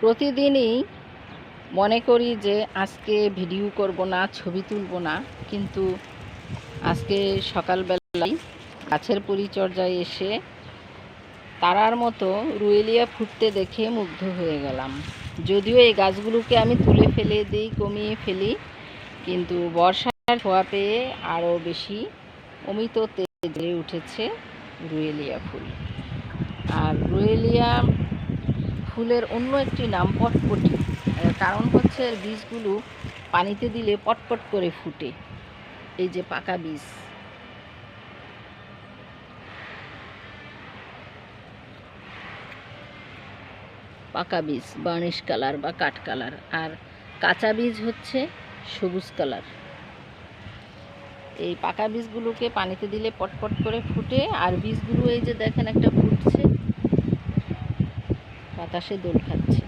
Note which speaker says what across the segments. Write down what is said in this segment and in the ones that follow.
Speaker 1: প্রতিদিনই মনে করি যে আজকে ভিডিও করব না, ছবি তুলব না, কিন্তু আজকে সকালবেলায় গাছের পরিচর্যায় এসে তারার মতো রুয়েলিয়া ফুটতে দেখে মুগ্ধ হয়ে গেলাম। যদিও এই গাছগুলোকে আমি তুলে ফেলে দিই, কমিয়ে ফেলি, কিন্তু বর্ষার ছোঁয়া পেয়ে আরও বেশি অমিত তেজে উঠেছে রুয়েলিয়া ফুল। আর রুয়েলিয়া ফুলের অন্য একটি নাম পটপটি। কারণ হচ্ছে এর বীজগুলো পানিতে দিলে পটপট করে ফুটে। এই যে পাকা বীজ, পাকা বীজ বার্নিশ কালার বা কাঠ কালার, আর কাঁচা বীজ হচ্ছে সবুজ কালার। এই পাকা বীজগুলোকে পানিতে দিলে পটপট করে ফুটে, আর বীজগুলো এই যে দেখেন একটা ফুটছে, বাতাসে দোল খাচ্ছে,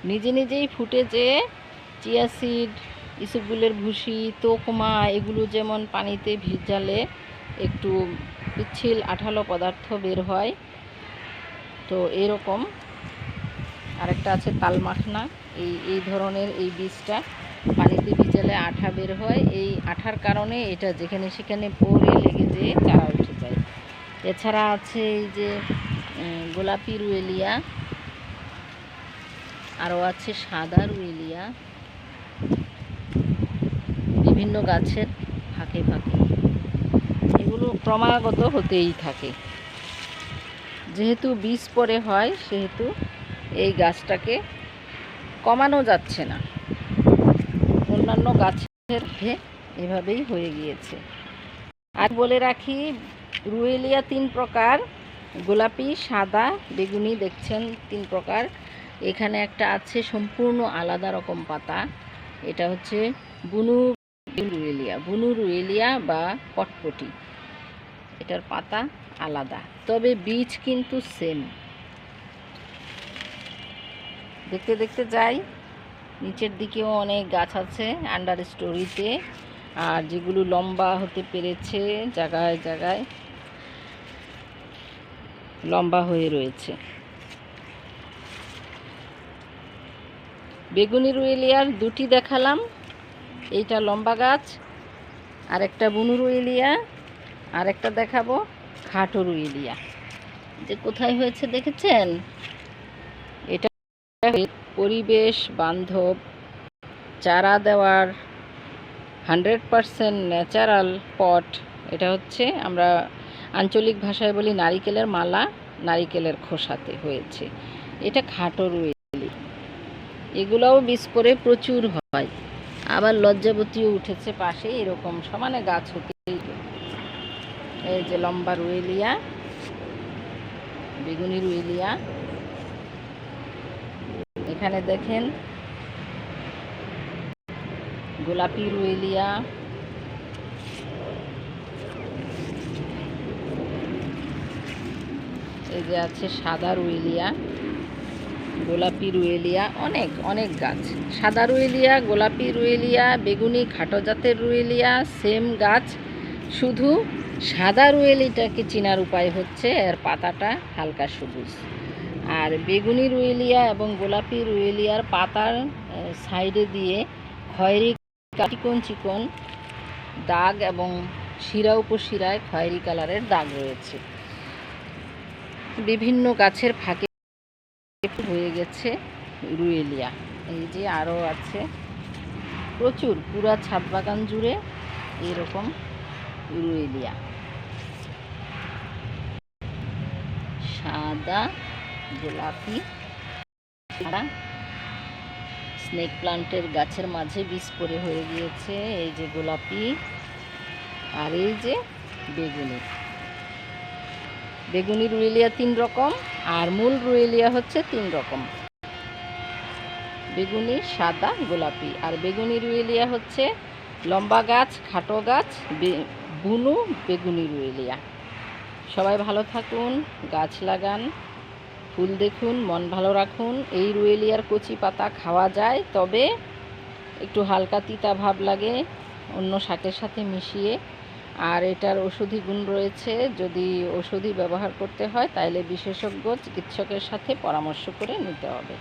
Speaker 1: নিজে নিজেই ফুটে। যে চিয়া সিড, ইসবগুলের ভুসি, তোকমা, এগুলো যেমন পানিতে ভিজালে একটু পিচ্ছিল আঠালো পদার্থ বের হয়, তো এরকম আরেকটা আছে তালমাখনা। এই ধরনের এই বীজটা পানিতে ভিজালে আঠা বের হয়। এই আঠার কারণে এটা যেখানে সেখানে পড়ে লেগে যেয়ে চারা উঠে যায়। এছাড়া আছে এই যে গোলাপি রুয়েলিয়া, আরও আছে সাদা রুয়েলিয়া, বিভিন্ন গাছের ফাঁকে ফাঁকে এগুলো ক্রমাগত হতেই থাকে। যেহেতু বীজ পরে হয়, সেহেতু এই গাছটাকে কমানো যাচ্ছে না। অন্যান্য গাছের এভাবেই হয়ে গিয়েছে। আর বলে রাখি, রুয়েলিয়া 3 প্রকার, গোলাপি, সাদা, বেগুনি, দেখছেন 3 প্রকার। এখানে একটা আছে সম্পূর্ণ আলাদা রকম পাতা, এটা হচ্ছে বুনু রুয়েলিয়া, বুনু রুয়েলিয়া বা পটপটি। এটার পাতা আলাদা, তবে বীজ কিন্তু সেম। দেখতে দেখতে যাই, নিচের দিকেও অনেক গাছ আছে আন্ডার স্টোরিতে, আর যেগুলো লম্বা হতে পেরেছে জায়গায় জায়গায় লম্বা হয়ে রয়েছে। বেগুনি রুয়েলিয়ার 2টি দেখালাম, এইটা লম্বা গাছ, আর একটা বুনু রুয়েলিয়া, আর একটা দেখাবো খাটো রুয়েলিয়া। যে কোথায় হয়েছে দেখেছেন? এটা পরিবেশ বান্ধব চারা দেওয়ার 100% ন্যাচারাল পট। এটা হচ্ছে আমরা আঞ্চলিক ভাষায় বলি নারিকেলের মালা, নারিকেলের খোসাতে হয়েছে। এটা খাটো রুয়েলি। এগুলোও বীজ পরে প্রচুর হয়। আবার লজ্জাবতীও উঠেছে পাশে, এরকম সমানে গাছ হতেই। এই যে লম্বা রুয়েলিয়া, বেগুনি রুয়েলিয়া, এখানে দেখেন গোলাপি রুয়েলিয়া, এই যে আছে সাদা রুয়েলিয়া, গোলাপি রুয়েলিয়া, অনেক অনেক গাছ। সাদা রুয়েলিয়া, গোলাপি রুয়েলিয়া, বেগুনি খাটো জাতের রুয়েলিয়া সেম গাছ, শুধু সাদা রুয়েলিটাকে চেনার উপায় হচ্ছে এর পাতাটা হালকা সবুজ। আর বেগুনি রুয়েলিয়া এবং গোলাপি রুয়েলিয়ার পাতার সাইডে দিয়ে খয়েরি চিকন চিকন দাগ এবং শিরা উপশিরায় খয়েরি কালারের দাগ রয়েছে। বিভিন্ন গাছের ফাঁকে হয়ে গেছে রুয়েলিয়া। এই যে আরও আছে প্রচুর, পুরা ছাদ বাগান জুড়ে এরকম রুয়েলিয়া। সাদা, গোলাপি, স্নেক প্লান্টের গাছের মাঝে বীজ পরে হয়ে গিয়েছে। এই যে গোলাপি, আর এই যে বেগুনি। বেগুনি রুয়েলিয়া 3 রকম, আর মূল রুয়েলিয়া হচ্ছে 3 রকম, বেগুনি, সাদা, গোলাপি। আর বেগুনি রুয়েলিয়া হচ্ছে লম্বা গাছ, খাটো গাছ, বুনু বেগুনি রুয়েলিয়া। সবাই ভালো থাকুন, গাছ লাগান, ফুল দেখুন, মন ভালো রাখুন। এই রুয়েলিয়ার কচি পাতা খাওয়া যায়, তবে একটু হালকা তিতা ভাব লাগে অন্য শাকের সাথে মিশিয়ে। আর এটার ঔষধি গুণ রয়েছে, যদি ঔষধি ব্যবহার করতে হয় তাহলে বিশেষজ্ঞ চিকিৎসকের সাথে পরামর্শ করে নিতে হবে।